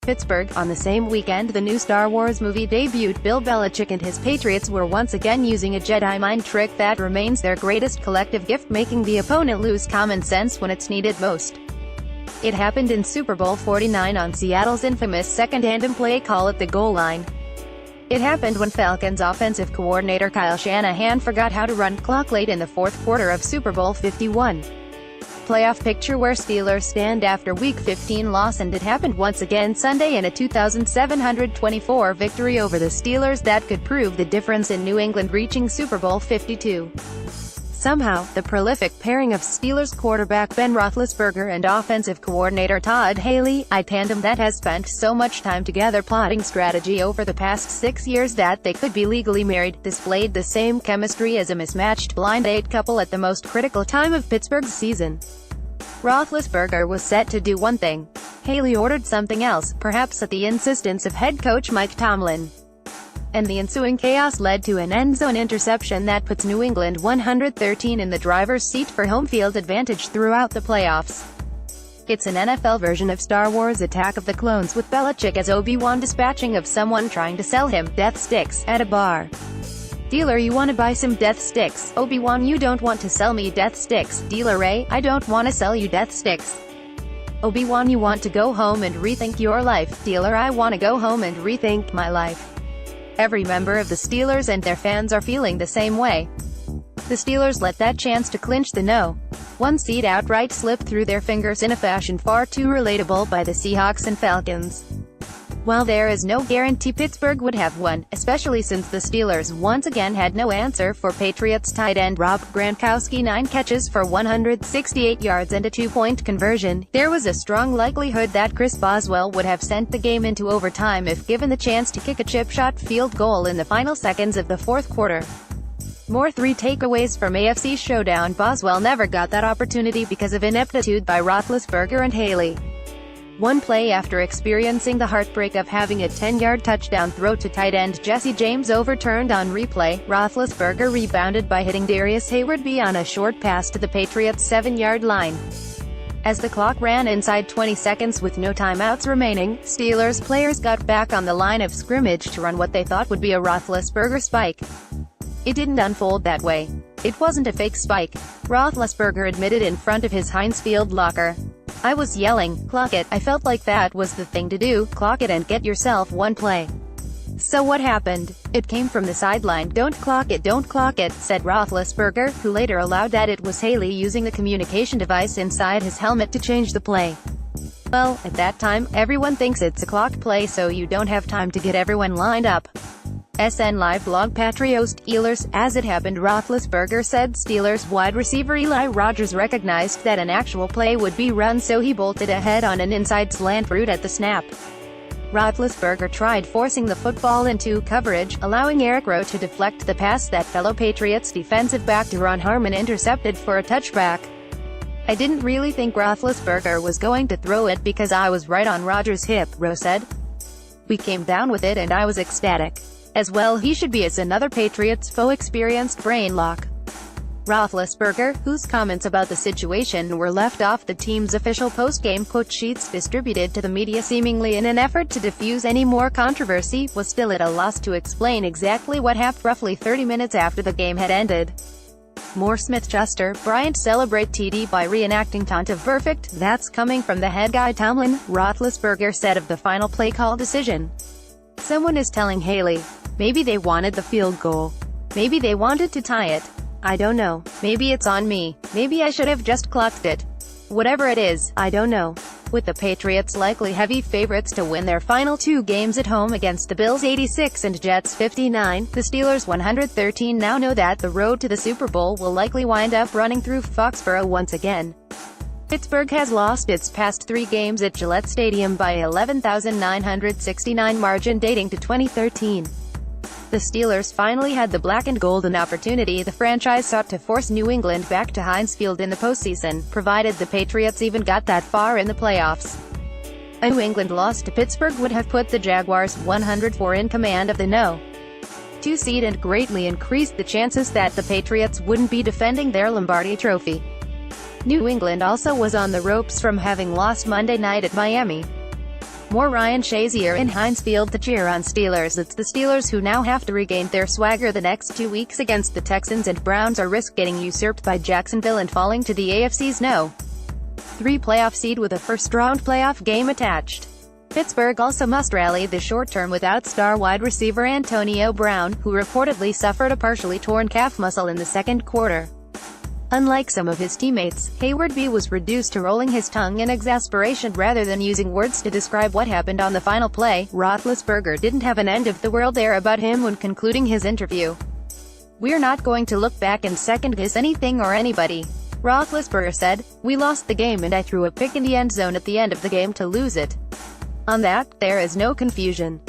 Pittsburgh. On the same weekend the new Star Wars movie debuted. Bill Belichick and his Patriots were once again using a Jedi mind trick that remains their greatest collective gift, making the opponent lose common sense when it's needed most. It happened in Super Bowl 49 on Seattle's infamous second and play call at the goal line. It happened when Falcons offensive coordinator Kyle Shanahan forgot how to run clock late in the fourth quarter of Super Bowl 51. Playoff picture where Steelers stand after Week 15 loss, and it happened once again Sunday in a 2,724 victory over the Steelers that could prove the difference in New England reaching Super Bowl 52. Somehow, the prolific pairing of Steelers quarterback Ben Roethlisberger and offensive coordinator Todd Haley, a tandem that has spent so much time together plotting strategy over the past 6 years that they could be legally married, displayed the same chemistry as a mismatched blind date couple at the most critical time of Pittsburgh's season. Roethlisberger was set to do one thing. Haley ordered something else, perhaps at the insistence of head coach Mike Tomlin. And the ensuing chaos led to an end-zone interception that puts New England 113 in the driver's seat for home field advantage throughout the playoffs. It's an NFL version of Star Wars Attack of the Clones, with Belichick as Obi-Wan dispatching of someone trying to sell him death sticks at a bar. Dealer, you want to buy some death sticks? Obi-Wan, you don't want to sell me death sticks. Dealer, Ray, I don't want to sell you death sticks. Obi-Wan, you want to go home and rethink your life. Dealer, I want to go home and rethink my life. Every member of the Steelers and their fans are feeling the same way. The Steelers let that chance to clinch the No. 1 seed outright slip through their fingers in a fashion far too relatable by the Seahawks and Falcons. While there is no guarantee Pittsburgh would have won, especially since the Steelers once again had no answer for Patriots tight end Rob Gronkowski 9 catches for 168 yards and a 2-point conversion, there was a strong likelihood that Chris Boswell would have sent the game into overtime if given the chance to kick a chip shot field goal in the final seconds of the fourth quarter. More 3 takeaways from AFC Showdown. Boswell never got that opportunity because of ineptitude by Roethlisberger and Haley. One play after experiencing the heartbreak of having a 10-yard touchdown throw to tight end Jesse James overturned on replay, Roethlisberger rebounded by hitting Darius Hayward-B on a short pass to the Patriots' 7-yard line. As the clock ran inside 20 seconds with no timeouts remaining, Steelers players got back on the line of scrimmage to run what they thought would be a Roethlisberger spike. It didn't unfold that way. It wasn't a fake spike, Roethlisberger admitted in front of his Heinz Field locker. I was yelling, clock it. I felt like that was the thing to do, clock it and get yourself one play. So what happened? It came from the sideline. Don't clock it, said Roethlisberger, who later allowed that it was Haley using the communication device inside his helmet to change the play. Well, at that time, everyone thinks it's a clock play, so you don't have time to get everyone lined up. SN Live blog patriots. Steelers, as it happened, Roethlisberger said Steelers wide receiver Eli Rogers recognized that an actual play would be run, so he bolted ahead on an inside slant route at the snap. Roethlisberger tried forcing the football into coverage, allowing Eric Rowe to deflect the pass that fellow Patriots defensive back Deron Harmon intercepted for a touchback. I didn't really think Roethlisberger was going to throw it because I was right on Rogers' hip, Rowe said. We came down with it and I was ecstatic. As well he should be, as another Patriots foe experienced brain lock. Roethlisberger, whose comments about the situation were left off the team's official post-game quote sheets distributed to the media seemingly in an effort to diffuse any more controversy, was still at a loss to explain exactly what happened roughly 30 minutes after the game had ended. More Smith-Schuster, Bryant celebrate TD by reenacting taunt of perfect, that's coming from the head guy Tomlin, Roethlisberger said of the final play call decision. Someone is telling Haley. Maybe they wanted the field goal. Maybe they wanted to tie it. I don't know. Maybe it's on me. Maybe I should have just clocked it. Whatever it is, I don't know. With the Patriots likely heavy favorites to win their final 2 games at home against the Bills 86 and Jets 59, the Steelers 113 now know that the road to the Super Bowl will likely wind up running through Foxborough once again. Pittsburgh has lost its past 3 games at Gillette Stadium by 11,969 margin dating to 2013. The Steelers finally had the black and gold an opportunity the franchise sought to force New England back to Heinz Field in the postseason, provided the Patriots even got that far in the playoffs. A New England loss to Pittsburgh would have put the Jaguars 104 in command of the No. 2 seed and greatly increased the chances that the Patriots wouldn't be defending their Lombardi trophy. New England also was on the ropes from having lost Monday night at Miami. More Ryan Shazier in Heinz Field to cheer on Steelers. It's the Steelers who now have to regain their swagger the next 2 weeks against the Texans and Browns, or risk getting usurped by Jacksonville and falling to the AFC's No. 3 playoff seed with a first-round playoff game attached. Pittsburgh also must rally the short term without star wide receiver Antonio Brown, who reportedly suffered a partially torn calf muscle in the second quarter. Unlike some of his teammates, Hayward B was reduced to rolling his tongue in exasperation rather than using words to describe what happened on the final play. Roethlisberger didn't have an end-of-the-world air about him when concluding his interview. "We're not going to look back and second-guess anything or anybody," Roethlisberger said. "We lost the game and I threw a pick in the end zone at the end of the game to lose it. On that, there is no confusion.